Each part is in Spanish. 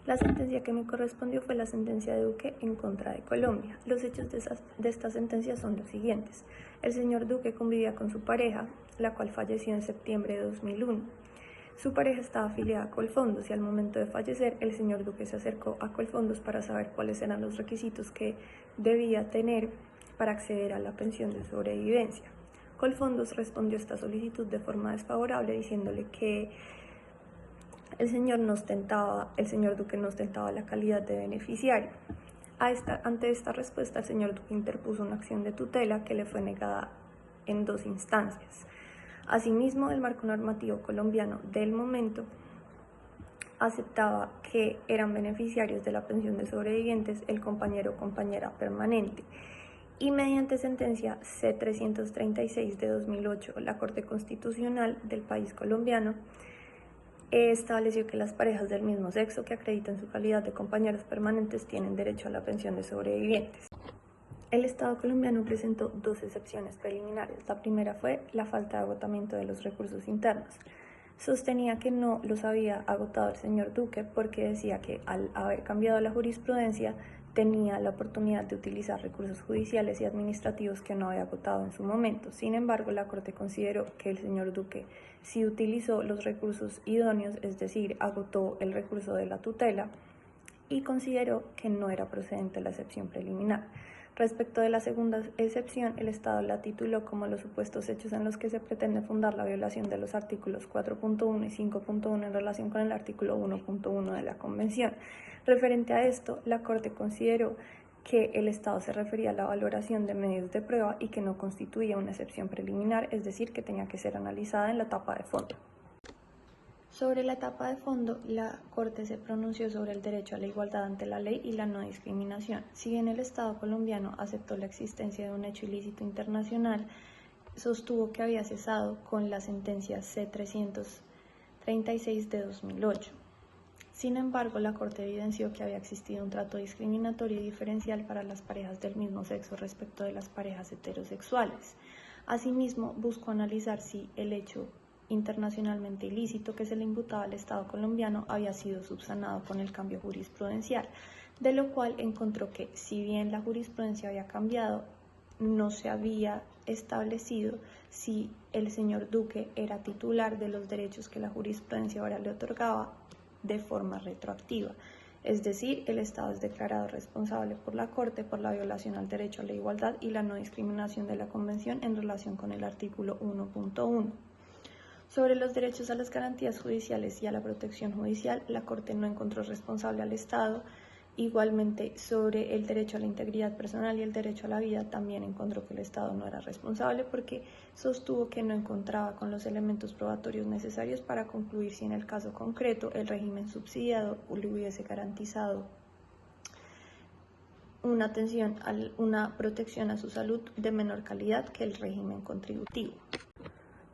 La sentencia que me correspondió fue la sentencia de Duque en contra de Colombia. Los hechos de esta sentencia son los siguientes. El señor Duque convivía con su pareja, la cual falleció en septiembre de 2001. Su pareja estaba afiliada a Colfondos y al momento de fallecer, el señor Duque se acercó a Colfondos para saber cuáles eran los requisitos que debía tener para acceder a la pensión de sobrevivencia. Colfondos respondió a esta solicitud de forma desfavorable, diciéndole que el señor Duque no ostentaba la calidad de beneficiario. Ante esta respuesta, el señor Duque interpuso una acción de tutela que le fue negada en 2 instancias. Asimismo, el marco normativo colombiano del momento aceptaba que eran beneficiarios de la pensión de sobrevivientes el compañero o compañera permanente. Y mediante sentencia C-336 de 2008, la Corte Constitucional del país colombiano estableció que las parejas del mismo sexo que acreditan su calidad de compañeros permanentes tienen derecho a la pensión de sobrevivientes. El Estado colombiano presentó 2 excepciones preliminares. La primera fue la falta de agotamiento de los recursos internos. Sostenía que no los había agotado el señor Duque porque decía que al haber cambiado la jurisprudencia tenía la oportunidad de utilizar recursos judiciales y administrativos que no había agotado en su momento. Sin embargo, la Corte consideró que el señor Duque sí utilizó los recursos idóneos, es decir, agotó el recurso de la tutela y consideró que no era procedente la excepción preliminar. Respecto de la segunda excepción, el Estado la tituló como los supuestos hechos en los que se pretende fundar la violación de los artículos 4.1 y 5.1 en relación con el artículo 1.1 de la Convención. Referente a esto, la Corte consideró que el Estado se refería a la valoración de medios de prueba y que no constituía una excepción preliminar, es decir, que tenía que ser analizada en la etapa de fondo. Sobre la etapa de fondo, la Corte se pronunció sobre el derecho a la igualdad ante la ley y la no discriminación. Si bien el Estado colombiano aceptó la existencia de un hecho ilícito internacional, sostuvo que había cesado con la sentencia C-336 de 2008. Sin embargo, la Corte evidenció que había existido un trato discriminatorio y diferencial para las parejas del mismo sexo respecto de las parejas heterosexuales. Asimismo, buscó analizar si el hecho internacionalmente ilícito que se le imputaba al Estado colombiano había sido subsanado con el cambio jurisprudencial, de lo cual encontró que, si bien la jurisprudencia había cambiado, no se había establecido si el señor Duque era titular de los derechos que la jurisprudencia ahora le otorgaba de forma retroactiva. Es decir, el Estado es declarado responsable por la Corte por la violación al derecho a la igualdad y la no discriminación de la Convención en relación con el artículo 1.1. Sobre los derechos a las garantías judiciales y a la protección judicial, la Corte no encontró responsable al Estado. Igualmente, sobre el derecho a la integridad personal y el derecho a la vida, también encontró que el Estado no era responsable porque sostuvo que no encontraba con los elementos probatorios necesarios para concluir si en el caso concreto el régimen subsidiado le hubiese garantizado una protección a su salud de menor calidad que el régimen contributivo.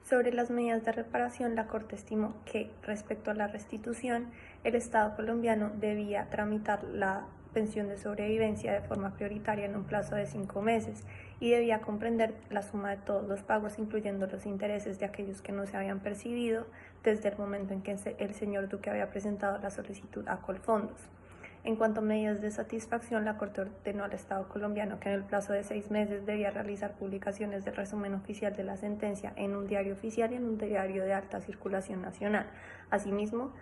Sobre las medidas de reparación, la Corte estimó que, respecto a la restitución, el Estado colombiano debía tramitar la pensión de sobrevivencia de forma prioritaria en un plazo de 5 meses y debía comprender la suma de todos los pagos, incluyendo los intereses de aquellos que no se habían percibido desde el momento en que el señor Duque había presentado la solicitud a Colfondos. En cuanto a medidas de satisfacción, la Corte ordenó al Estado colombiano que en el plazo de 6 meses debía realizar publicaciones del resumen oficial de la sentencia en un diario oficial y en un diario de alta circulación nacional. Asimismo,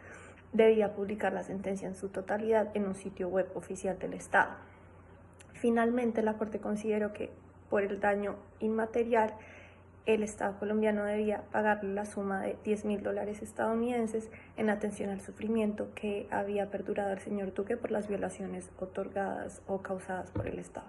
debía publicar la sentencia en su totalidad en un sitio web oficial del Estado. Finalmente, la Corte consideró que por el daño inmaterial, el Estado colombiano debía pagar la suma de $10.000 estadounidenses en atención al sufrimiento que había perdurado el señor Duque por las violaciones otorgadas o causadas por el Estado.